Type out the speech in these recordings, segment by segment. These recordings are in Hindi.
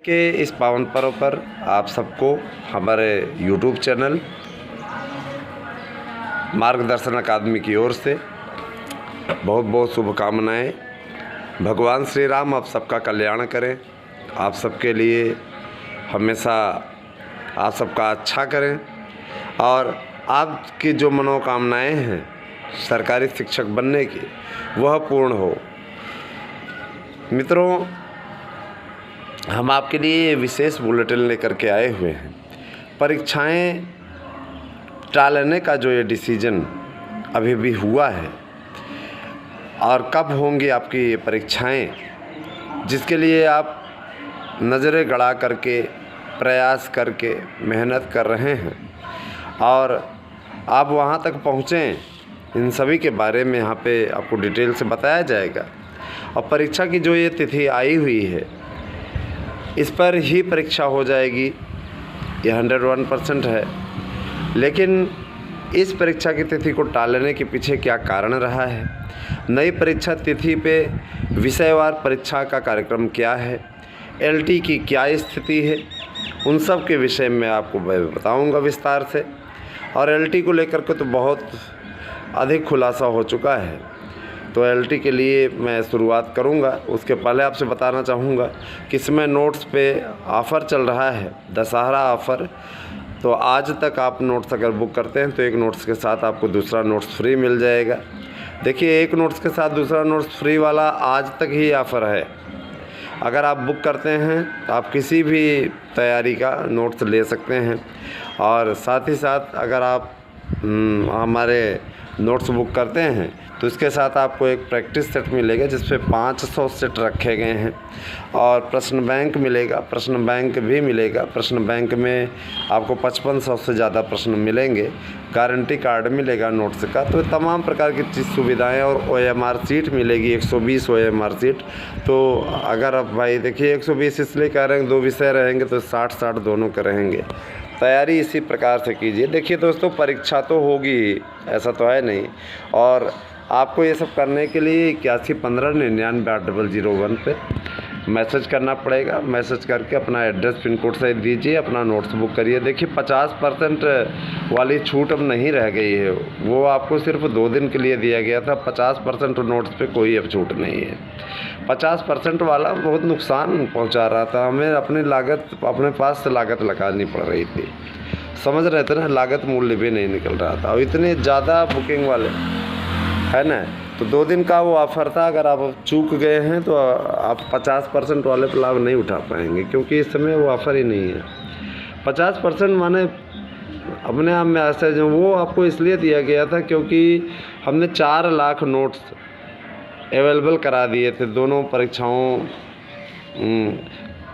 के इस पावन पर्व पर आप सबको हमारे YouTube चैनल मार्गदर्शन अकादमी की ओर से बहुत बहुत शुभकामनाएं। भगवान श्री राम आप सबका कल्याण करें, आप सबके लिए हमेशा आप सबका अच्छा करें और आपकी जो मनोकामनाएं हैं सरकारी शिक्षक बनने की वह पूर्ण हो। मित्रों, हम आपके लिए विशेष बुलेटिन लेकर के आए हुए हैं। परीक्षाएं टालने का जो ये डिसीजन अभी भी हुआ है और कब होंगी आपकी ये परीक्षाएं, जिसके लिए आप नज़रें गड़ा करके प्रयास करके मेहनत कर रहे हैं और आप वहाँ तक पहुँचें, इन सभी के बारे में यहाँ पे आपको डिटेल से बताया जाएगा। और परीक्षा की जो ये तिथि आई हुई है इस पर ही परीक्षा हो जाएगी, ये 101% है। लेकिन इस परीक्षा की तिथि को टालने के पीछे क्या कारण रहा है, नई परीक्षा तिथि पे विषयवार परीक्षा का कार्यक्रम क्या है, एलटी की क्या स्थिति है, उन सब के विषय में आपको मैं बताऊंगा विस्तार से। और एलटी को लेकर के तो बहुत अधिक खुलासा हो चुका है, तो एलटी के लिए मैं शुरुआत करूंगा। उसके पहले आपसे बताना चाहूँगा कि इसमें नोट्स पे ऑफ़र चल रहा है, दशहरा ऑफ़र। तो आज तक आप नोट्स अगर बुक करते हैं तो एक नोट्स के साथ आपको दूसरा नोट्स फ्री मिल जाएगा। देखिए, एक नोट्स के साथ दूसरा नोट्स फ्री वाला आज तक ही ऑफ़र है। अगर आप बुक करते हैं तो आप किसी भी तैयारी का नोट्स ले सकते हैं। और साथ ही साथ अगर आप हमारे नोट्स बुक करते हैं तो इसके साथ आपको एक प्रैक्टिस सेट मिलेगा जिसपे 500 सेट रखे गए हैं और प्रश्न बैंक मिलेगा, प्रश्न बैंक भी मिलेगा। प्रश्न बैंक में आपको 5500 से ज़्यादा प्रश्न मिलेंगे, गारंटी कार्ड मिलेगा नोट्स का। तो तमाम प्रकार की चीज़ सुविधाएं और OMR सीट मिलेगी, 120 OMR सीट। तो अगर आप भाई देखिए 120 इसलिए कह रहे हैं, 2 विषय रहेंगे तो 60-60 दोनों के रहेंगे। तैयारी इसी प्रकार से कीजिए। देखिए दोस्तों, परीक्षा तो होगी, ऐसा तो है नहीं। और आपको ये सब करने के लिए 8115998001 पे मैसेज करना पड़ेगा। मैसेज करके अपना एड्रेस पिन कोड सहित दीजिए, अपना नोट्स बुक करिए। देखिए 50% वाली छूट अब नहीं रह गई है, वो आपको सिर्फ 2 दिन के लिए दिया गया था। 50% नोट्स पे कोई अब छूट नहीं है। 50% वाला बहुत नुकसान पहुंचा रहा था हमें, अपनी लागत अपने पास से लागत लगानी पड़ रही थी, समझ रहे थे ना, लागत मूल्य भी नहीं निकल रहा था। और इतने ज़्यादा बुकिंग वाले है ना, तो 2 दिन का वो ऑफ़र था। अगर आप चूक गए हैं तो आप 50% वाले पर लाभ नहीं उठा पाएंगे, क्योंकि इस समय वो ऑफ़र ही नहीं है। 50% माने अपने आप में ऐसा जो वो आपको इसलिए दिया गया था क्योंकि हमने 4 लाख नोट्स अवेलेबल करा दिए थे दोनों परीक्षाओं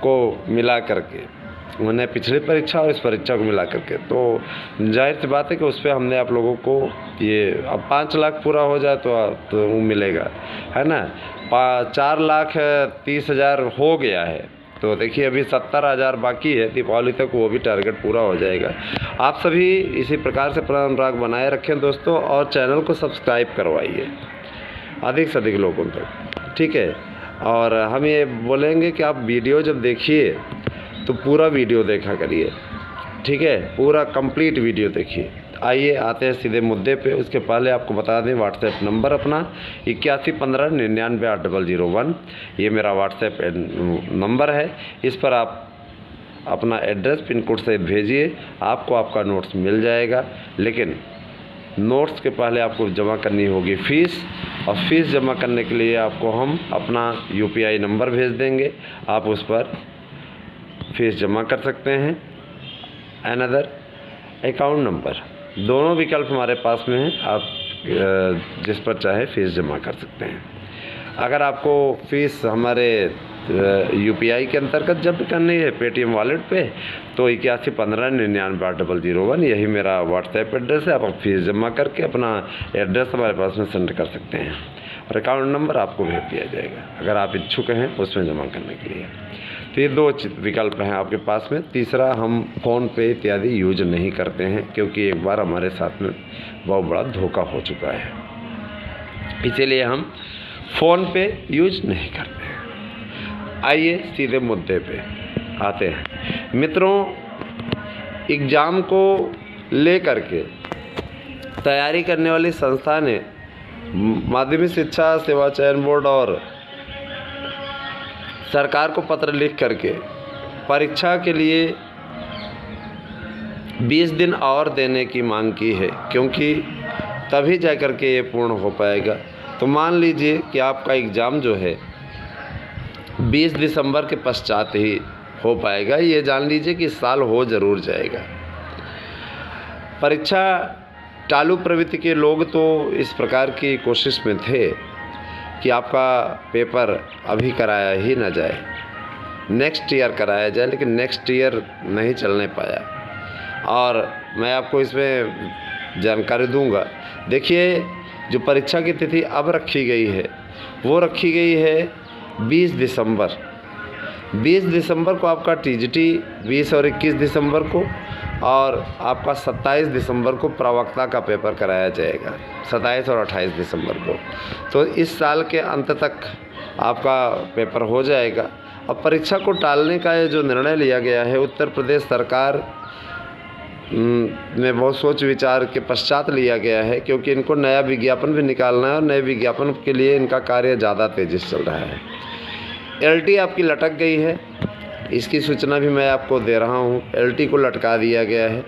को मिला करके, मैंने पिछली परीक्षा और इस परीक्षा को मिला करके। तो जाहिर सी बात है कि उस पर हमने आप लोगों को ये अब 5 लाख पूरा हो जाए तो वो मिलेगा, है ना। 4,30,000 हो गया है, तो देखिए अभी 70,000 बाकी है। दीपावली तक वो भी टारगेट पूरा हो जाएगा। आप सभी इसी प्रकार से अनुराग बनाए रखें दोस्तों, और चैनल को सब्सक्राइब करवाइए अधिक से अधिक लोगों तक, ठीक है। और हम ये बोलेंगे कि आप वीडियो जब देखिए तो पूरा वीडियो देखा करिए, ठीक है, पूरा कंप्लीट वीडियो देखिए। आइए आते हैं सीधे मुद्दे पे। उसके पहले आपको बता दें व्हाट्सएप नंबर अपना 8115998001, ये मेरा व्हाट्सएप नंबर है। इस पर आप अपना एड्रेस पिन कोड सहित भेजिए, आपको आपका नोट्स मिल जाएगा। लेकिन नोट्स के पहले आपको जमा करनी होगी फ़ीस, और फ़ीस जमा करने के लिए आपको हम अपना UPI नंबर भेज देंगे, आप उस पर फ़ीस जमा कर सकते हैं। अनदर अकाउंट नंबर, दोनों विकल्प हमारे पास में हैं, आप जिस पर चाहे फ़ीस जमा कर सकते हैं। अगर आपको फ़ीस हमारे UPI के अंतर्गत जब करनी है पेटीएम वॉलेट पे, तो 8115998001 यही मेरा व्हाट्सएप एड्रेस है। आप फ़ीस जमा करके अपना एड्रेस हमारे पास में सेंड कर सकते हैं और अकाउंट नंबर आपको भेज दिया जाएगा अगर आप इच्छुक हैं उसमें जमा करने के लिए। तो ये 2 विकल्प हैं आपके पास में। तीसरा, हम फ़ोन पे इत्यादि यूज नहीं करते हैं, क्योंकि एक बार हमारे साथ में बहुत बड़ा धोखा हो चुका है, इसीलिए हम फ़ोन पे यूज नहीं करते हैं। आइए सीधे मुद्दे पे। आते हैं। मित्रों, एग्ज़ाम को लेकर के तैयारी करने वाली संस्था ने माध्यमिक शिक्षा सेवा चयन बोर्ड और सरकार को पत्र लिख करके परीक्षा के लिए 20 दिन और देने की मांग की है, क्योंकि तभी जा कर के ये पूर्ण हो पाएगा। तो मान लीजिए कि आपका एग्ज़ाम जो है 20 दिसंबर के पश्चात ही हो पाएगा। ये जान लीजिए कि इस साल हो ज़रूर जाएगा। परीक्षा चालू प्रवृत्ति के लोग तो इस प्रकार की कोशिश में थे कि आपका पेपर अभी कराया ही ना जाए, नेक्स्ट ईयर कराया जाए, लेकिन नेक्स्ट ईयर नहीं चलने पाया। और मैं आपको इसमें जानकारी दूंगा। देखिए, जो परीक्षा की तिथि अब रखी गई है वो रखी गई है 20 दिसंबर। 20 दिसंबर को आपका टीजीटी, 20 और 21 दिसंबर को, और आपका 27 दिसंबर को प्रवक्ता का पेपर कराया जाएगा, 27 और 28 दिसंबर को। तो इस साल के अंत तक आपका पेपर हो जाएगा। अब परीक्षा को टालने का ये जो निर्णय लिया गया है उत्तर प्रदेश सरकार में बहुत सोच विचार के पश्चात लिया गया है, क्योंकि इनको नया विज्ञापन भी निकालना है और नए विज्ञापन के लिए इनका कार्य ज़्यादा तेज़ी से चल रहा है। एलटी आपकी लटक गई है, इसकी सूचना भी मैं आपको दे रहा हूँ। एलटी को लटका दिया गया है।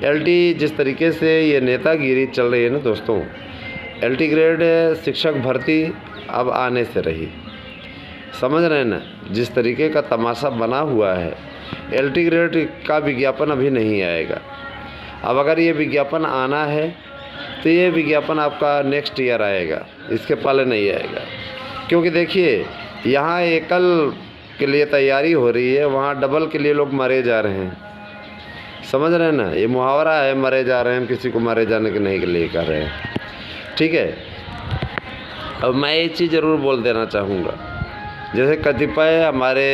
एलटी जिस तरीके से ये नेतागिरी चल रही है ना दोस्तों, एलटी ग्रेड शिक्षक भर्ती अब आने से रही, समझ रहे हैं ना, जिस तरीके का तमाशा बना हुआ है। एलटी ग्रेड का विज्ञापन अभी नहीं आएगा। अब अगर ये विज्ञापन आना है तो ये विज्ञापन आपका नेक्स्ट ईयर आएगा, इसके पहले नहीं आएगा। क्योंकि देखिए, यहाँ एकल के लिए तैयारी हो रही है, वहाँ डबल के लिए लोग मरे जा रहे हैं, समझ रहे हैं ना। ये मुहावरा है, मरे जा रहे हैं, हम किसी को मारे जाने के नहीं के लिए कर रहे हैं, ठीक है। अब मैं एक चीज़ ज़रूर बोल देना चाहूँगा, जैसे कतिपय हमारे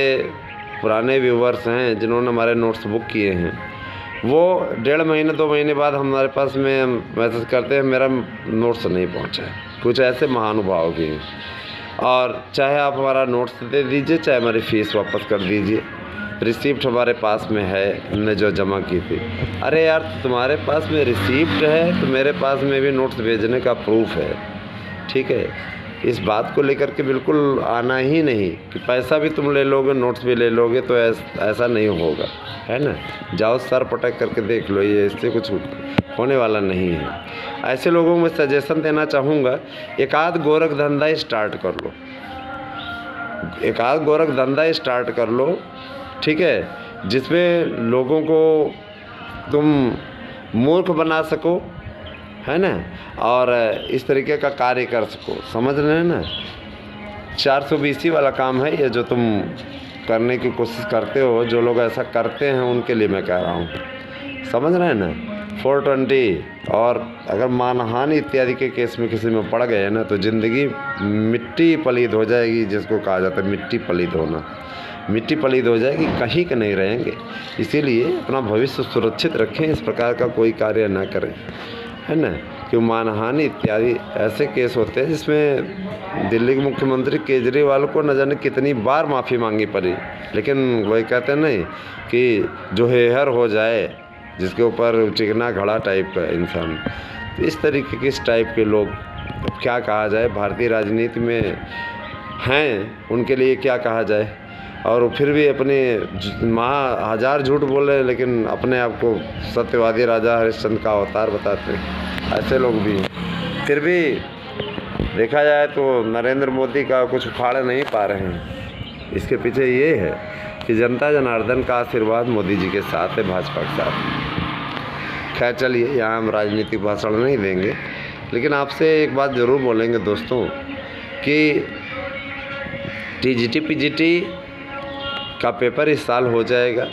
पुराने व्यूवर्स हैं जिन्होंने हमारे नोट्स बुक किए हैं, वो 1.5 महीने 2 महीने बाद हमारे पास में मैसेज करते हैं मेरा नोट्स नहीं पहुंचा है। कुछ ऐसे महानुभाव भी हैं। और चाहे आप हमारा नोट्स दे दीजिए, चाहे हमारी फ़ीस वापस कर दीजिए, रिसिप्ट हमारे पास में है, हमने जो जमा की थी। अरे यार, तुम्हारे पास में रिसिप्ट है तो मेरे पास में भी नोट्स भेजने का प्रूफ है, ठीक है। इस बात को लेकर के बिल्कुल आना ही नहीं कि पैसा भी तुम ले लोगे, नोट्स भी ले लोगे, तो ऐसा नहीं होगा, है ना। जाओ सर पटक करके देख लो, ये इससे कुछ होने वाला नहीं है। ऐसे लोगों में सजेशन देना चाहूँगा, एक आध गोरख धंधा स्टार्ट कर लो, एक आध गोरख धंधा स्टार्ट कर लो, ठीक है, जिसमें लोगों को तुम मूर्ख बना सको, है ना, और इस तरीके का कार्य कर सको, समझ रहे हैं ना। 420 वाला काम है ये जो तुम करने की कोशिश करते हो। जो लोग ऐसा करते हैं उनके लिए मैं कह रहा हूँ, समझ रहे हैं ना। 420 और अगर मानहानि इत्यादि के केस में किसी में पड़ गए ना तो ज़िंदगी मिट्टी पलीद हो जाएगी, जिसको कहा जाता है मिट्टी पलीद होना। मिट्टी पलीद हो जाएगी, कहीं के नहीं रहेंगे। इसीलिए अपना भविष्य सुरक्षित रखें, इस प्रकार का कोई कार्य ना करें, है ना। कि मानहानि इत्यादि ऐसे केस होते हैं जिसमें दिल्ली के मुख्यमंत्री केजरीवाल को न जाने कितनी बार माफ़ी मांगी पड़ी, लेकिन वही कहते हैं नहीं कि जो हेहर हो जाए जिसके ऊपर चिकना घड़ा टाइप का इंसान, तो इस तरीके के इस टाइप के लोग, अब क्या कहा जाए, भारतीय राजनीति में हैं, उनके लिए क्या कहा जाए। और फिर भी अपने हजार झूठ बोल रहे हैं, लेकिन अपने आप को सत्यवादी राजा हरिश्चंद्र का अवतार बताते हैं। ऐसे लोग भी फिर भी देखा जाए तो नरेंद्र मोदी का कुछ उखाड़ नहीं पा रहे हैं। इसके पीछे ये है कि जनता जनार्दन का आशीर्वाद मोदी जी के साथ है, भाजपा के साथ। खैर चलिए, यहाँ हम राजनीतिक भाषण नहीं देंगे, लेकिन आपसे एक बात ज़रूर बोलेंगे दोस्तों कि टीजीटी पीजीटी का पेपर इस साल हो जाएगा।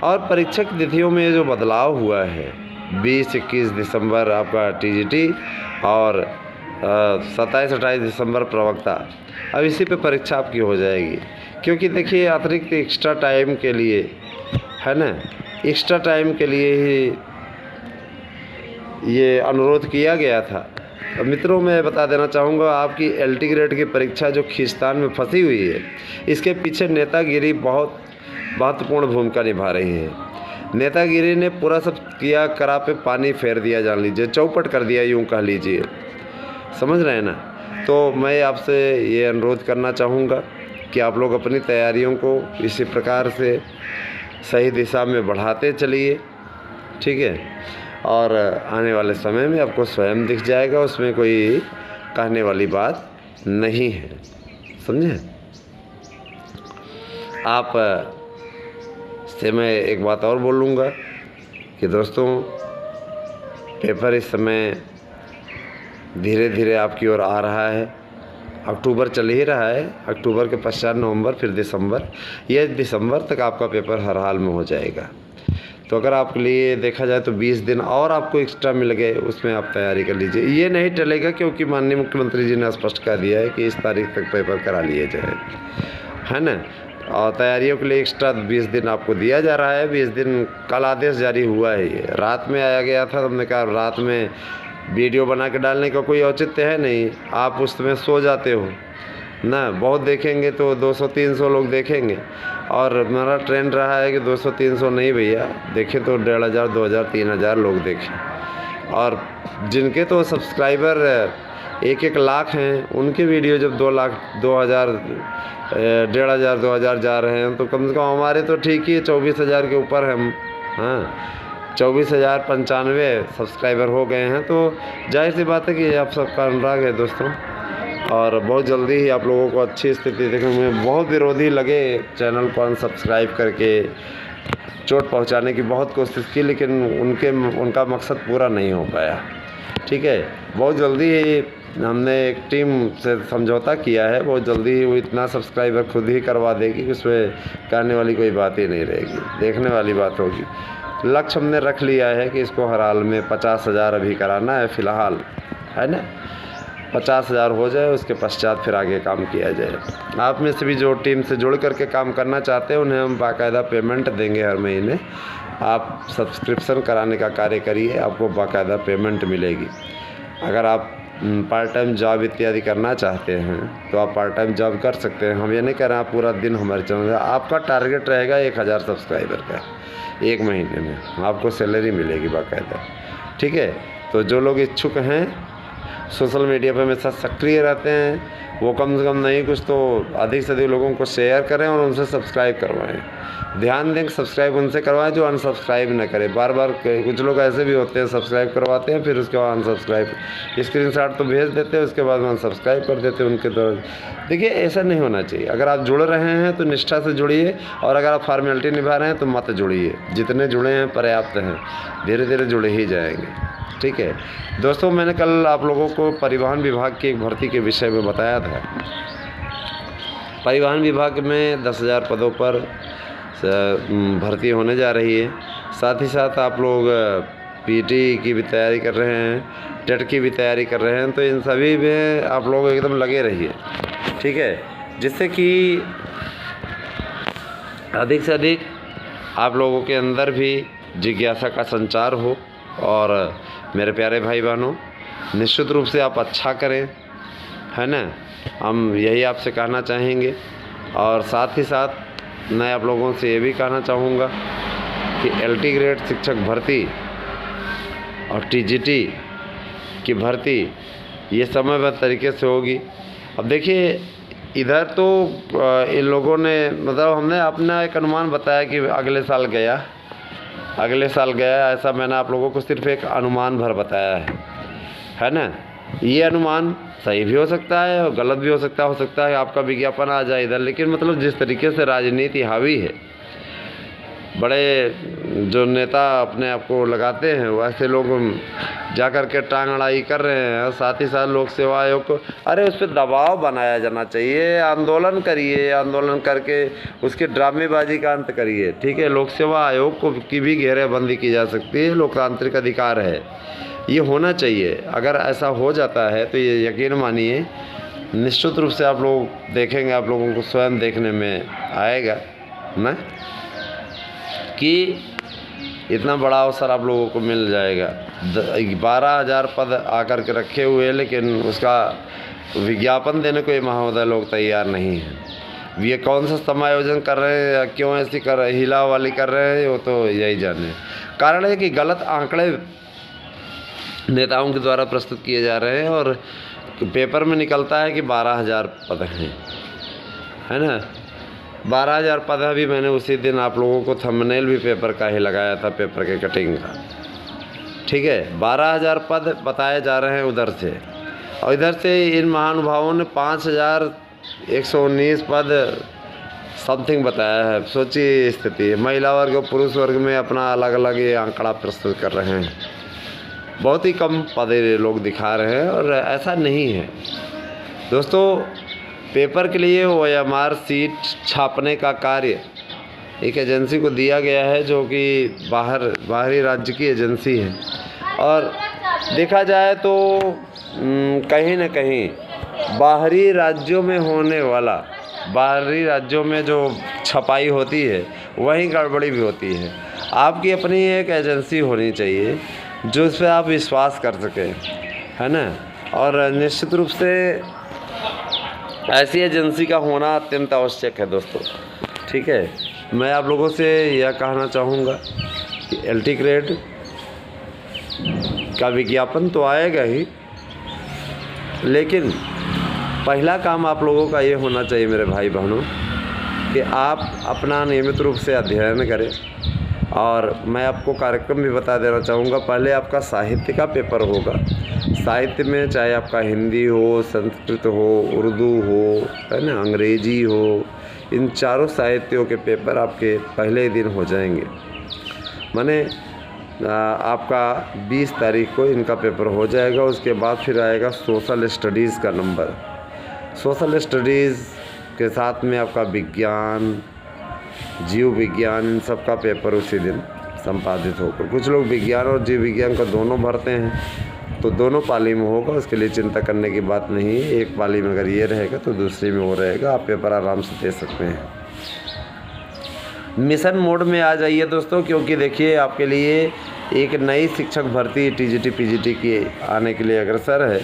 और परीक्षा की तिथियों में जो बदलाव हुआ है, 20-21 दिसंबर आपका टीजीटी और 27-28 दिसंबर प्रवक्ता, अब इसी पे परीक्षा आपकी हो जाएगी। क्योंकि देखिए, अतिरिक्त एक्स्ट्रा टाइम के लिए, है ना, एक्स्ट्रा टाइम के लिए ही ये अनुरोध किया गया था। मित्रों, मैं बता देना चाहूँगा, आपकी एलटी ग्रेड की परीक्षा जो खींचतान में फंसी हुई है, इसके पीछे नेतागिरी बहुत महत्वपूर्ण भूमिका निभा रही है। नेतागिरी ने पूरा सब किया करा पे पानी फेर दिया, जान लीजिए, चौपट कर दिया, यूँ कह लीजिए। समझ रहे हैं ना। तो मैं आपसे ये अनुरोध करना चाहूँगा कि आप लोग अपनी तैयारियों को इसी प्रकार से सही दिशा में बढ़ाते चलिए, ठीक है। और आने वाले समय में आपको स्वयं दिख जाएगा, उसमें कोई कहने वाली बात नहीं है, समझे। आप से मैं एक बात और बोलूँगा कि दोस्तों, पेपर इस समय धीरे धीरे आपकी ओर आ रहा है। अक्टूबर चल ही रहा है, अक्टूबर के पश्चात नवंबर, फिर दिसंबर, ये दिसंबर तक आपका पेपर हर हाल में हो जाएगा। तो अगर आपके लिए देखा जाए तो 20 दिन और आपको एक्स्ट्रा मिल गए, उसमें आप तैयारी कर लीजिए। ये नहीं टलेगा क्योंकि माननीय मुख्यमंत्री जी ने स्पष्ट कर दिया है कि इस तारीख तक पेपर करा लिए जाए, है ना। और तैयारियों के लिए एक्स्ट्रा 20 दिन आपको दिया जा रहा है। 20 दिन कल आदेश जारी हुआ है, ये रात में आया गया था। हमने कहा रात में वीडियो बना के डालने का कोई औचित्य है नहीं, आप उसमें सो जाते हो ना। बहुत देखेंगे तो 200-300 लोग देखेंगे, और मेरा ट्रेंड रहा है कि 200-300 नहीं भैया, देखें तो 1500, 2000, 3000 लोग देखें। और जिनके तो सब्सक्राइबर 1-1 लाख हैं, उनके वीडियो जब 2 लाख, 2000, 1500, 2000 जा रहे हैं, तो कम से कम हमारे तो ठीक ही 24,000 के ऊपर हम, हाँ 24,095 सब्सक्राइबर हो गए हैं। तो जाहिर सी बात है कि आप सबका अनुराग है दोस्तों, और बहुत जल्दी ही आप लोगों को अच्छी स्थिति देखने में। बहुत विरोधी लगे चैनल को अनसब्सक्राइब करके चोट पहुंचाने की बहुत कोशिश की, लेकिन उनका मकसद पूरा नहीं हो पाया, ठीक है। बहुत जल्दी ही हमने एक टीम से समझौता किया है, बहुत जल्दी ही वो इतना सब्सक्राइबर खुद ही करवा देगी कि उसमें कहने वाली कोई बात ही नहीं रहेगी, देखने वाली बात होगी। लक्ष्य हमने रख लिया है कि इसको हर हाल में 50,000 अभी कराना है फ़िलहाल, है ना। 50,000 हो जाए, उसके पश्चात फिर आगे काम किया जाए। आप में से भी जो टीम से जुड़ करके काम करना चाहते हैं, उन्हें हम बाकायदा पेमेंट देंगे हर महीने। आप सब्सक्रिप्शन कराने का कार्य करिए, आपको बाकायदा पेमेंट मिलेगी। अगर आप पार्ट टाइम जॉब इत्यादि करना चाहते हैं तो आप पार्ट टाइम जॉब कर सकते हैं। हम ये नहीं कह रहे हैं आप पूरा दिन हमारे चैनल, आपका टारगेट रहेगा 1000 सब्सक्राइबर का, 1 महीने में आपको सैलरी मिलेगी बाकायदा, ठीक है। तो जो लोग इच्छुक हैं, सोशल मीडिया पर हमेशा सक्रिय रहते हैं, वो कम से कम नहीं कुछ तो अधिक से अधिक लोगों को शेयर करें और उनसे सब्सक्राइब करवाएं। ध्यान दें, सब्सक्राइब उनसे करवाएं जो अनसब्सक्राइब न करें। बार बार कुछ लोग ऐसे भी होते हैं, सब्सक्राइब करवाते हैं, फिर उसके बाद अनसब्सक्राइब, स्क्रीनशॉट तो भेज देते हैं, उसके बाद अनसब्सक्राइब कर देते हैं उनके द्वारा। देखिए, ऐसा नहीं होना चाहिए। अगर आप जुड़ रहे हैं तो निष्ठा से जुड़िए, और अगर आप फॉर्मेलिटी निभा रहे हैं तो मत जुड़िए। जितने जुड़े हैं पर्याप्त हैं, धीरे धीरे जुड़े ही जाएंगे, ठीक है दोस्तों। मैंने कल आप लोगों को परिवहन विभाग की एक भर्ती के विषय में बताया था। परिवहन विभाग में 10,000 पदों पर भर्ती होने जा रही है। साथ ही साथ आप लोग पीटी की भी तैयारी कर रहे हैं, टेट की भी तैयारी कर रहे हैं, तो इन सभी में आप लोग एकदम लगे रहिए, ठीक है, जिससे कि अधिक से अधिक आप लोगों के अंदर भी जिज्ञासा का संचार हो। और मेरे प्यारे भाई बहनों, निश्चित रूप से आप अच्छा करें, है ना, हम यही आपसे कहना चाहेंगे। और साथ ही साथ मैं आप लोगों से ये भी कहना चाहूँगा कि LT ग्रेड शिक्षक भर्ती और TGT की भर्ती ये समयबद्ध तरीके से होगी। अब देखिए, इधर तो इन लोगों ने, मतलब हमने अपना एक अनुमान बताया कि अगले साल गया, ऐसा मैंने आप लोगों को सिर्फ एक अनुमान भर बताया है ना। ये अनुमान सही भी हो सकता है और गलत भी हो सकता है आपका विज्ञापन आ जाए इधर। लेकिन मतलब जिस तरीके से राजनीति हावी है, बड़े जो नेता अपने आप को लगाते हैं, वैसे लोग जा कर के टांग अड़ाई कर रहे हैं। और साथ ही साथ लोक सेवा आयोग को, अरे उस पर दबाव बनाया जाना चाहिए। आंदोलन करिए, आंदोलन करके उसकी ड्रामेबाजी का अंत करिए, ठीक है। लोक सेवा आयोग को की भी घेरेबंदी की जा सकती है, लोकतांत्रिक अधिकार है, ये होना चाहिए। अगर ऐसा हो जाता है तो ये यकीन मानिए निश्चित रूप से आप लोग देखेंगे, आप लोगों को स्वयं देखने में आएगा ना कि इतना बड़ा अवसर आप लोगों को मिल जाएगा। 12,000 पद आकर के रखे हुए हैं, लेकिन उसका विज्ञापन देने को ये महोदय लोग तैयार नहीं हैं। ये कौन सा समायोजन कर रहे हैं या क्यों ऐसी कर रहे, हिला वाली कर रहे हैं, वो तो यही जाने। कारण है कि गलत आंकड़े नेताओं के द्वारा प्रस्तुत किए जा रहे हैं और पेपर में निकलता है कि 12,000 पद हैं, है ना। 12,000 पद है। अभी मैंने उसी दिन आप लोगों को थंबनेल भी पेपर का ही लगाया था, पेपर के कटिंग का, ठीक है। 12,000 पद बताए जा रहे हैं उधर से, और इधर से इन महानुभावों ने 5,119 पद समथिंग बताया है। सोचिए स्थिति, महिला वर्ग और पुरुष वर्ग में अपना अलग अलग ये आंकड़ा प्रस्तुत कर रहे हैं। बहुत ही कम पद लोग दिखा रहे हैं और ऐसा नहीं है दोस्तों। पेपर के लिए OMR सीट छापने का कार्य एक एजेंसी को दिया गया है, जो कि बाहरी राज्य की एजेंसी है। और देखा जाए तो कहीं न कहीं बाहरी राज्यों में जो छपाई होती है वहीं गड़बड़ी भी होती है। आपकी अपनी एक एजेंसी होनी चाहिए जो इस पर आप विश्वास कर सकें, है ना। और निश्चित रूप से ऐसी एजेंसी का होना अत्यंत आवश्यक है दोस्तों, ठीक है। मैं आप लोगों से यह कहना चाहूँगा कि LT ग्रेड का विज्ञापन तो आएगा ही, लेकिन पहला काम आप लोगों का ये होना चाहिए मेरे भाई बहनों कि आप अपना नियमित रूप से अध्ययन करें। और मैं आपको कार्यक्रम भी बता देना चाहूँगा। पहले आपका साहित्य का पेपर होगा। साहित्य में चाहे आपका हिंदी हो, संस्कृत हो, उर्दू हो, है ना, अंग्रेजी हो, इन चारों साहित्यों के पेपर आपके पहले ही दिन हो जाएंगे। माने आपका 20 तारीख को इनका पेपर हो जाएगा। उसके बाद फिर आएगा सोशल स्टडीज़ का नंबर। सोशल स्टडीज़ के साथ में आपका विज्ञान, जीव विज्ञान, इन सब का पेपर उसी दिन संपादित होगा। कुछ लोग विज्ञान और जीव विज्ञान का दोनों भरते हैं, तो दोनों पाली में होगा। उसके लिए चिंता करने की बात नहीं है। एक पाली में अगर ये रहेगा तो दूसरी में वो रहेगा। आप पेपर आराम से दे सकते हैं। मिशन मोड में आ जाइए दोस्तों, क्योंकि देखिए आपके लिए एक नई शिक्षक भर्ती TGT PGT की आने के लिए अग्रसर है।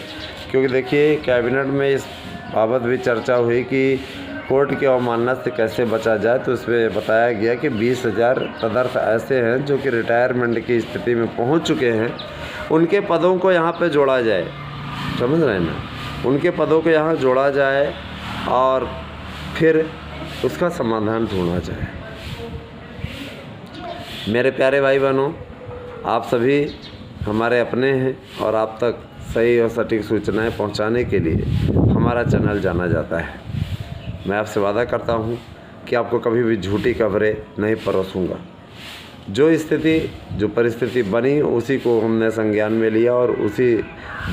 क्योंकि देखिए कैबिनेट में इस बाबत भी चर्चा हुई कि कोर्ट की अवमानना से कैसे बचा जाए। तो उसमें बताया गया कि 20,000 तदर्थ ऐसे हैं जो कि रिटायरमेंट की स्थिति में पहुंच चुके हैं, उनके पदों को यहाँ पे जोड़ा जाए। समझ रहे हैं ना, उनके पदों को यहाँ जोड़ा जाए और फिर उसका समाधान ढूंढा जाए। मेरे प्यारे भाई बहनों, आप सभी हमारे अपने हैं और आप तक सही और सटीक सूचनाएं पहुंचाने के लिए हमारा चैनल जाना जाता है। मैं आपसे वादा करता हूं कि आपको कभी भी झूठी खबरें नहीं परोसूंगा। जो स्थिति, जो परिस्थिति बनी, उसी को हमने संज्ञान में लिया और उसी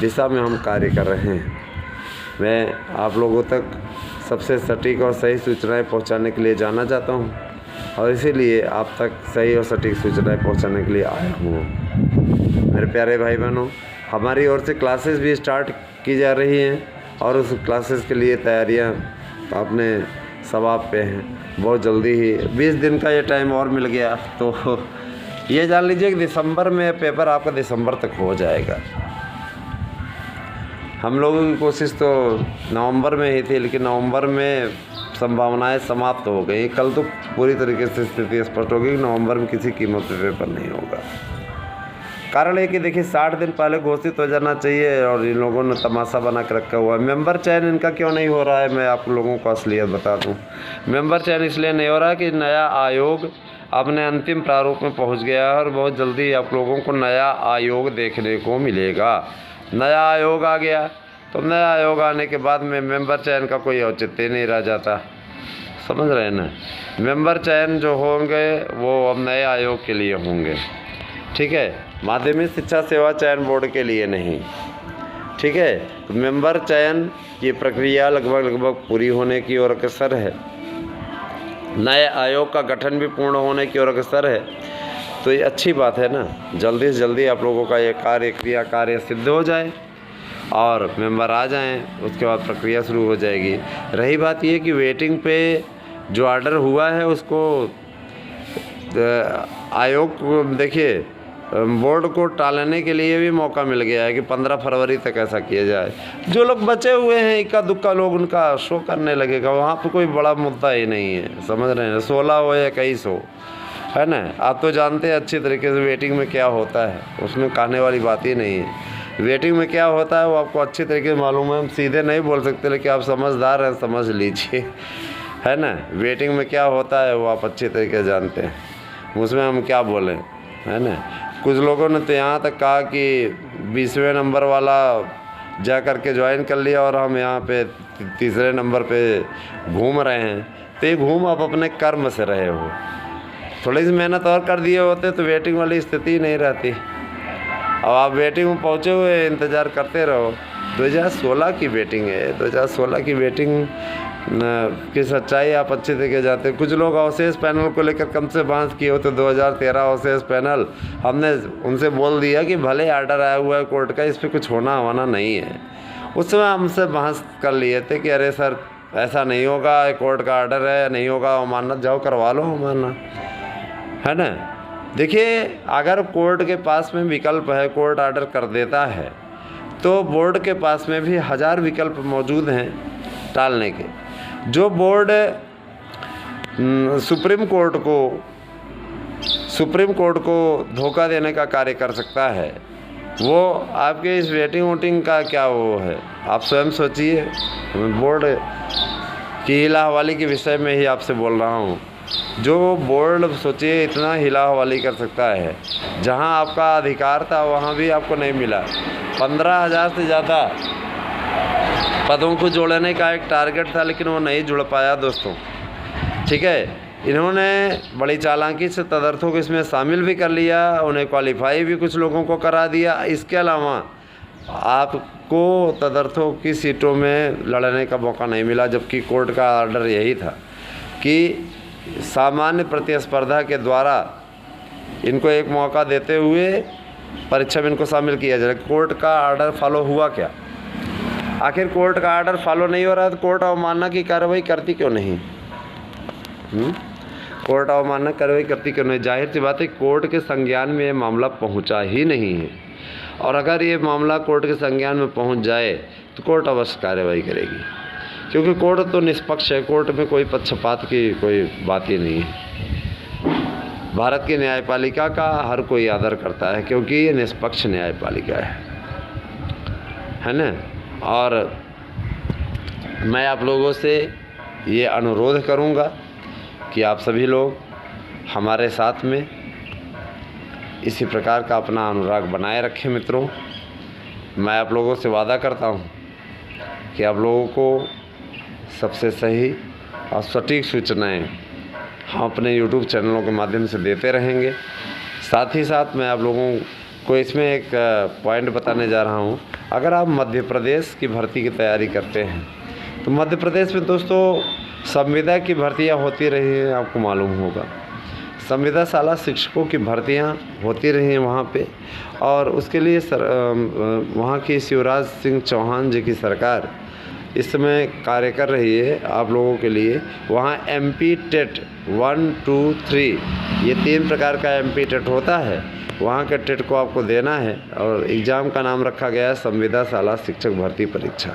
दिशा में हम कार्य कर रहे हैं। मैं आप लोगों तक सबसे सटीक और सही सूचनाएं पहुंचाने के लिए जाना चाहता हूं और इसीलिए आप तक सही और सटीक सूचनाएं पहुंचाने के लिए आया हूँ। मेरे प्यारे भाई बहनों, हमारी ओर से क्लासेस भी स्टार्ट की जा रही हैं और उस क्लासेस के लिए तैयारियां अपने सवाब पे हैं। बहुत जल्दी ही 20 दिन का ये टाइम और मिल गया, तो ये जान लीजिए कि दिसंबर में पेपर आपका दिसंबर तक हो जाएगा। हम लोगों की कोशिश तो नवंबर में ही थी, लेकिन नवंबर में संभावनाएं समाप्त हो गई। कल तो पूरी तरीके से स्थिति स्पष्ट हो गई कि नवंबर में किसी कीमत पे पेपर नहीं होगा। कारण है कि देखिए 60 दिन पहले घोषित हो जाना चाहिए और इन लोगों ने तमाशा बना कर रखा हुआ है। मेंबर चयन इनका क्यों नहीं हो रहा है, मैं आप लोगों को असलियत बता दूं। मेंबर चयन इसलिए नहीं हो रहा है कि नया आयोग अपने अंतिम प्रारूप में पहुंच गया है और बहुत जल्दी आप लोगों को नया आयोग देखने को मिलेगा। नया आयोग आ गया तो नया आयोग आने के बाद में मेंबर चयन का कोई औचित्य नहीं रह जाता। समझ रहे हैं ना, मेंबर चयन जो होंगे वो अब नए आयोग के लिए होंगे, ठीक है, माध्यमिक शिक्षा सेवा चयन बोर्ड के लिए नहीं, ठीक है। तो मेंबर चयन की प्रक्रिया लगभग पूरी होने की ओर अग्रसर है। नए आयोग का गठन भी पूर्ण होने की ओर अग्रसर है। तो ये अच्छी बात है ना, जल्दी से जल्दी आप लोगों का ये कार्य सिद्ध हो जाए और मेंबर आ जाएं, उसके बाद प्रक्रिया शुरू हो जाएगी। रही बात ये कि वेटिंग पे जो ऑर्डर हुआ है उसको आयोग को देखिए बोर्ड को टालने के लिए भी मौका मिल गया है कि 15 फरवरी तक ऐसा किया जाए। जो लोग बचे हुए हैं इक्का दुक्का लोग, उनका शो करने लगेगा। वहाँ पे कोई बड़ा मुद्दा ही नहीं है, समझ रहे हैं। 16 हो या 21 हो, है ना। आप तो जानते हैं अच्छी तरीके से वेटिंग में क्या होता है, उसमें कहने वाली बात ही नहीं है। वेटिंग में क्या होता है वो आपको अच्छी तरीके से मालूम है। हम सीधे नहीं बोल सकते, लेकिन आप समझदार हैं, समझ लीजिए, है ना। वेटिंग में क्या होता है वो आप अच्छी तरीके से जानते हैं, उसमें हम क्या बोलें, है ना। कुछ लोगों ने तो यहाँ तक कहा कि 20वें नंबर वाला जा कर के ज्वाइन कर लिया और हम यहाँ पे 3रे नंबर पे घूम रहे हैं। तो ये घूम आप अपने कर्म से रहे हो। थोड़ी सी मेहनत और कर दिए होते तो वेटिंग वाली स्थिति नहीं रहती। अब आप वेटिंग में पहुँचे हुए, इंतज़ार करते रहो। 2016 की वेटिंग है, 2016 की वेटिंग की सच्चाई आप अच्छे तरीके जाते हैं। कुछ लोग अवशेष पैनल को लेकर कम से बहस किए हो, तो 2013 अवशेष पैनल हमने उनसे बोल दिया कि भले आर्डर आया हुआ है कोर्ट का, इस पर कुछ होना नहीं है। उस समय हमसे बहस कर लिए थे कि अरे सर ऐसा नहीं होगा, कोर्ट का आर्डर है, नहीं होगा अमानत, जाओ करवा लो अमानत, है ना। देखिए, अगर कोर्ट के पास में विकल्प है, कोर्ट आर्डर कर देता है, तो बोर्ड के पास में भी 1000 विकल्प मौजूद हैं टालने के। जो बोर्ड सुप्रीम कोर्ट को धोखा देने का कार्य कर सकता है, वो आपके इस वेटिंग का क्या वो है, आप स्वयं सोचिए। बोर्ड की हिला हवाली के विषय में ही आपसे बोल रहा हूँ। जो बोर्ड सोचिए इतना हिला हवाली कर सकता है, जहाँ आपका अधिकार था वहाँ भी आपको नहीं मिला। 15,000 से ज़्यादा पदों को जोड़ने का एक टारगेट था, लेकिन वो नहीं जुड़ पाया दोस्तों, ठीक है। इन्होंने बड़ी चालाकी से तदर्थों को इसमें शामिल भी कर लिया, उन्हें क्वालिफाई भी कुछ लोगों को करा दिया। इसके अलावा आपको तदर्थों की सीटों में लड़ने का मौका नहीं मिला, जबकि कोर्ट का आर्डर यही था कि सामान्य प्रतिस्पर्धा के द्वारा इनको एक मौका देते हुए परीक्षा में इनको शामिल किया जाए। कोर्ट का आर्डर फॉलो हुआ क्या? आखिर कोर्ट का आर्डर फॉलो नहीं हो रहा है तो कोर्ट अवमानना की कार्रवाई करती क्यों नहीं? कोर्ट अवमानना कार्रवाई करती क्यों नहीं? जाहिर सी बात है, कोर्ट के संज्ञान में ये मामला पहुंचा ही नहीं है, और अगर ये मामला कोर्ट के संज्ञान में पहुंच जाए तो कोर्ट अवश्य कार्रवाई करेगी, क्योंकि कोर्ट तो निष्पक्ष है। कोर्ट में कोई पक्षपात की कोई बात ही नहीं है। भारत की न्यायपालिका का हर कोई आदर करता है, क्योंकि ये निष्पक्ष न्यायपालिका है ना। और मैं आप लोगों से ये अनुरोध करूँगा कि आप सभी लोग हमारे साथ में इसी प्रकार का अपना अनुराग बनाए रखें। मित्रों, मैं आप लोगों से वादा करता हूँ कि आप लोगों को सबसे सही और सटीक सूचनाएं हम अपने YouTube चैनलों के माध्यम से देते रहेंगे। साथ ही साथ मैं आप लोगों को इसमें एक पॉइंट बताने जा रहा हूँ। अगर आप मध्य प्रदेश की भर्ती की तैयारी करते हैं तो मध्य प्रदेश में दोस्तों संविदा की भर्तियाँ होती रही हैं, आपको मालूम होगा। संविदा शाला शिक्षकों की भर्तियाँ होती रही हैं वहाँ पे, और उसके लिए वहाँ की शिवराज सिंह चौहान जी की सरकार इस समय कार्य कर रही है आप लोगों के लिए। वहाँ MP टेट 1, 2, 3 ये 3 प्रकार का MP टेट होता है। वहाँ के टेट को आपको देना है, और एग्ज़ाम का नाम रखा गया है संविदा शाला शिक्षक भर्ती परीक्षा।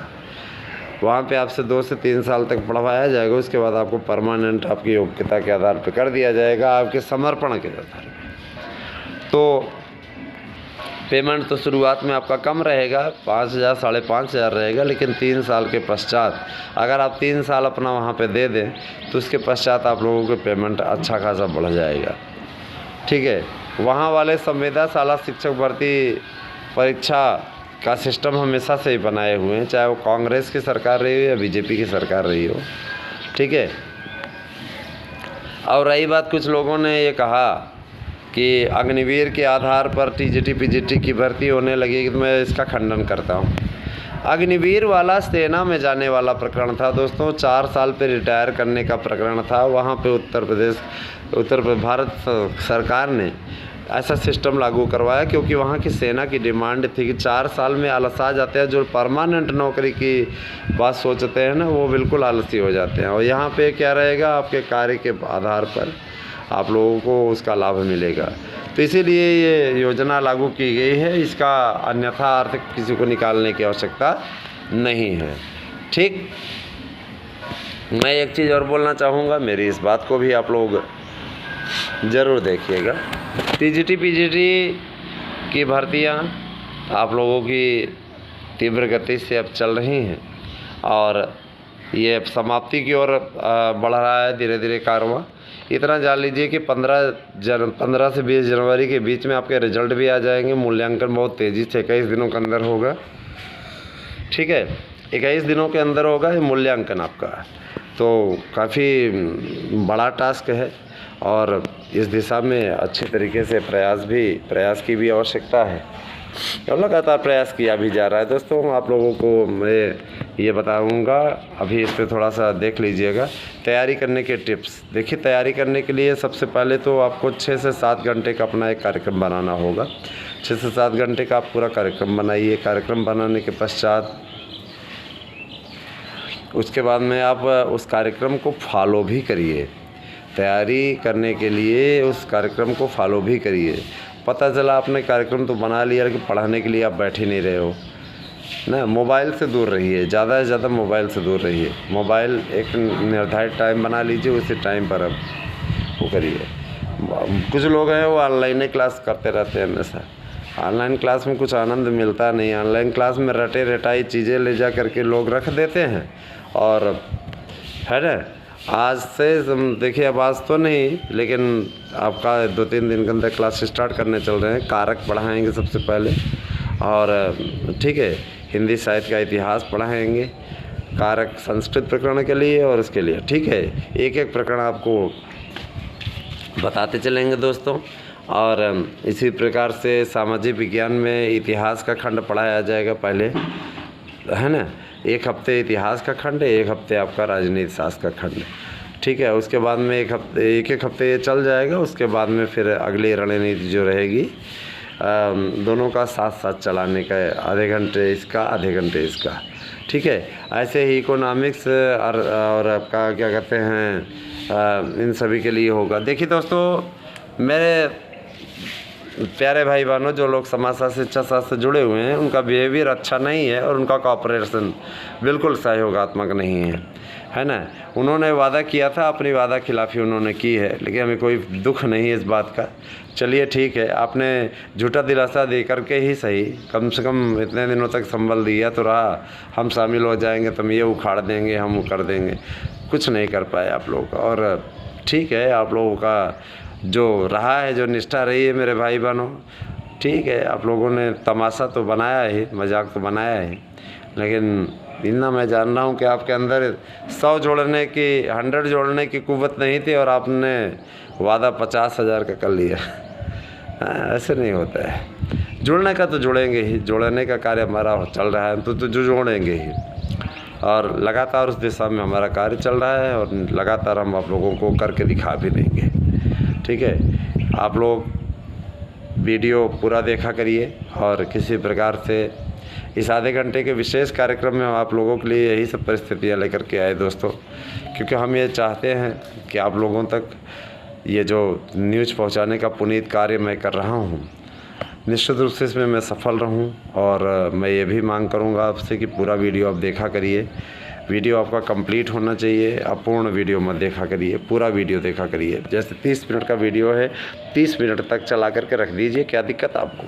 वहाँ पे आपसे 2 से 3 साल तक पढ़वाया जाएगा। उसके बाद आपको परमानेंट आपकी योग्यता के आधार पर कर दिया जाएगा, आपके समर्पण के आधार पर। तो पेमेंट तो शुरुआत में आपका कम रहेगा, 5,000 5,500 रहेगा, लेकिन 3 साल के पश्चात अगर आप 3 साल अपना वहाँ पे दे दें तो उसके पश्चात आप लोगों के पेमेंट अच्छा खासा बढ़ जाएगा, ठीक है। वहाँ वाले संविदा शाला शिक्षक भर्ती परीक्षा का सिस्टम हमेशा से ही बनाए हुए हैं, चाहे वो कांग्रेस की सरकार रही हो या BJP की सरकार रही हो, ठीक है। और रही बात, कुछ लोगों ने ये कहा कि अग्निवीर के आधार पर TGT PGT की भर्ती होने लगेगी, तो मैं इसका खंडन करता हूँ। अग्निवीर वाला सेना में जाने वाला प्रकरण था दोस्तों, 4 साल पे रिटायर करने का प्रकरण था। वहाँ पे भारत सरकार ने ऐसा सिस्टम लागू करवाया, क्योंकि वहाँ की सेना की डिमांड थी कि 4 साल में आलसा जाते हैं। जो परमानेंट नौकरी की बात सोचते हैं ना, वो बिल्कुल आलसी हो जाते हैं। और यहाँ पे क्या रहेगा, आपके कार्य के आधार पर आप लोगों को उसका लाभ मिलेगा। तो इसीलिए ये योजना लागू की गई है। इसका अन्यथा अर्थ किसी को निकालने की आवश्यकता नहीं है। ठीक, मैं एक चीज़ और बोलना चाहूँगा, मेरी इस बात को भी आप लोग ज़रूर देखिएगा। टीजीटी पीजीटी की भर्तियाँ आप लोगों की तीव्र गति से अब चल रही हैं और ये समाप्ति की ओर बढ़ रहा है धीरे धीरे कारवां। इतना जान लीजिए कि 15 से 20 जनवरी के बीच में आपके रिजल्ट भी आ जाएंगे। मूल्यांकन बहुत तेज़ी से 21 दिनों के अंदर होगा। ठीक है, 21 दिनों के अंदर होगा ये मूल्यांकन आपका, तो काफ़ी बड़ा टास्क है और इस दिशा में अच्छे तरीके से प्रयास की भी आवश्यकता है और लगातार प्रयास किया भी जा रहा है। दोस्तों, आप लोगों को मैं ये बताऊंगा, अभी इस पर थोड़ा सा देख लीजिएगा तैयारी करने के टिप्स। देखिए, तैयारी करने के लिए सबसे पहले तो आपको 6 से 7 घंटे का अपना एक कार्यक्रम बनाना होगा। 6 से 7 घंटे का आप पूरा कार्यक्रम बनाइए। कार्यक्रम बनाने के पश्चात उसके बाद में आप उस कार्यक्रम को फॉलो भी करिए। तैयारी करने के लिए उस कार्यक्रम को फॉलो भी करिए। पता चला आपने कार्यक्रम तो बना लिया लेकिन पढ़ाने के लिए आप बैठ ही नहीं रहे हो ना। मोबाइल से दूर रहिए, ज़्यादा से ज़्यादा मोबाइल से दूर रहिए। मोबाइल एक निर्धारित टाइम बना लीजिए, उसी टाइम पर अब वो करिए। कुछ लोग हैं वो ऑनलाइन क्लास करते रहते हैं हमेशा। ऑनलाइन क्लास में कुछ आनंद मिलता नहीं। ऑनलाइन क्लास में रटे रटाई चीज़ें ले जा करके लोग रख देते हैं और है ना। आज से देखिए, अब आज तो नहीं लेकिन आपका 2-3 दिन के अंदर क्लास स्टार्ट करने चल रहे हैं। कारक पढ़ाएंगे सबसे पहले और ठीक है, हिंदी साहित्य का इतिहास पढ़ाएंगे, कारक संस्कृत प्रकरण के लिए और इसके लिए। ठीक है, एक एक प्रकरण आपको बताते चलेंगे दोस्तों। और इसी प्रकार से सामाजिक विज्ञान में इतिहास का खंड पढ़ाया जाएगा पहले, है ना। एक हफ्ते इतिहास का खंड, एक हफ्ते आपका राजनीति शास्त्र का खंड। ठीक है, उसके बाद में एक एक हफ्ते ये चल जाएगा। उसके बाद में फिर अगली रणनीति जो रहेगी दोनों का साथ साथ चलाने का, आधे घंटे इसका आधे घंटे इसका। ठीक है, ऐसे ही इकोनॉमिक्स और आपका क्या कहते हैं इन सभी के लिए होगा। देखिए दोस्तों, मेरे प्यारे भाई बहनों, जो लोग समाजशास्त्र शिक्षा शास्त्र से जुड़े हुए हैं उनका बिहेवियर अच्छा नहीं है और उनका कॉपरेशन बिल्कुल सहयोगात्मक नहीं है ना। उन्होंने वादा किया था, अपनी वादा खिलाफी उन्होंने की है, लेकिन हमें कोई दुख नहीं है इस बात का। चलिए ठीक है, आपने झूठा दिलासा दे करके ही सही, कम से कम इतने दिनों तक संबल दिया तो रहा, हम शामिल हो जाएंगे तो हम ये उखाड़ देंगे, हम वो कर देंगे। कुछ नहीं कर पाए आप लोग। और ठीक है, आप लोगों का जो रहा है, जो निष्ठा रही है मेरे भाई बहनों, ठीक है, आप लोगों ने तमाशा तो बनाया ही, मजाक तो बनाया ही, लेकिन इतना मैं जान रहा हूँ कि आपके अंदर 100 जोड़ने की कुव्वत नहीं थी और आपने वादा 50,000 का कर लिया। ऐसे नहीं होता है। जुड़ने का तो जुड़ेंगे ही, जोड़ने का कार्य हमारा चल रहा है, तो जो जोड़ेंगे ही और लगातार उस दिशा में हमारा कार्य चल रहा है और लगातार हम आप लोगों को करके दिखा भी देंगे। ठीक है, आप लोग वीडियो पूरा देखा करिए और किसी प्रकार से इस आधे घंटे के विशेष कार्यक्रम में हम आप लोगों के लिए यही सब परिस्थितियाँ लेकर के आए दोस्तों, क्योंकि हम ये चाहते हैं कि आप लोगों तक ये जो न्यूज़ पहुंचाने का पुनीत कार्य मैं कर रहा हूं, निश्चित रूप से इसमें मैं सफल रहूं। और मैं ये भी मांग करूंगा आपसे कि पूरा वीडियो आप देखा करिए। वीडियो आपका कंप्लीट होना चाहिए, अपूर्ण वीडियो मत देखा करिए, पूरा वीडियो देखा करिए। जैसे 30 मिनट का वीडियो है, 30 मिनट तक चला करके रख दीजिए, क्या दिक्कत आपको।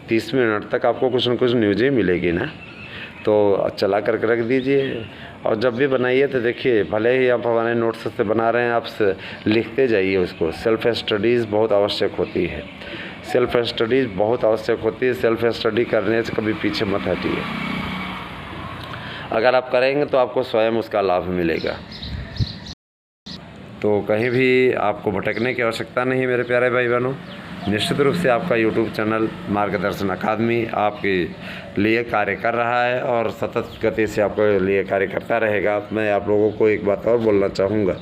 30 मिनट तक आपको कुछ न कुछ न्यूज़ ही मिलेगी ना, तो चला करके रख दीजिए। और जब भी बनाइए तो देखिए, भले ही आप हमारे नोट्स से बना रहे हैं, आप लिखते जाइए उसको। सेल्फ स्टडीज़ बहुत आवश्यक होती है, सेल्फ स्टडीज़ बहुत आवश्यक होती है। सेल्फ स्टडी करने से कभी पीछे मत हटिए। अगर आप करेंगे तो आपको स्वयं उसका लाभ मिलेगा, तो कहीं भी आपको भटकने की आवश्यकता नहीं मेरे प्यारे भाई बहनों। निश्चित रूप से आपका यूट्यूब चैनल मार्गदर्शन अकादमी आपके लिए कार्य कर रहा है और सतत गति से आपके लिए कार्य करता रहेगा। मैं आप लोगों को एक बात और बोलना चाहूँगा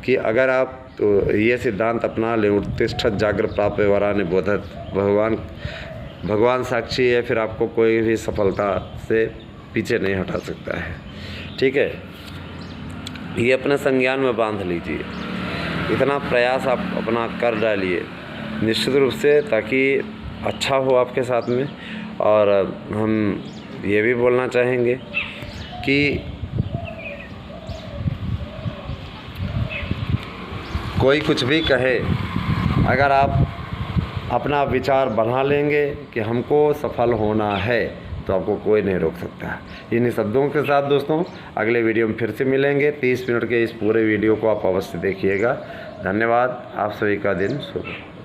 कि अगर आप तो ये सिद्धांत अपना लें, उत्तिष्ठत जाग्र प्राप्य वरानि बोधत, भगवान साक्षी है, फिर आपको कोई भी सफलता से पीछे नहीं हटा सकता है। ठीक है, ये अपने संज्ञान में बांध लीजिए। इतना प्रयास आप अपना कर डालिए निश्चित रूप से, ताकि अच्छा हो आपके साथ में। और हम ये भी बोलना चाहेंगे कि कोई कुछ भी कहे, अगर आप अपना विचार बना लेंगे कि हमको सफल होना है, तो आपको कोई नहीं रोक सकता। इन्हीं शब्दों के साथ दोस्तों अगले वीडियो में फिर से मिलेंगे। 30 मिनट के इस पूरे वीडियो को आप अवश्य देखिएगा। धन्यवाद। आप सभी का दिन शुभ हो।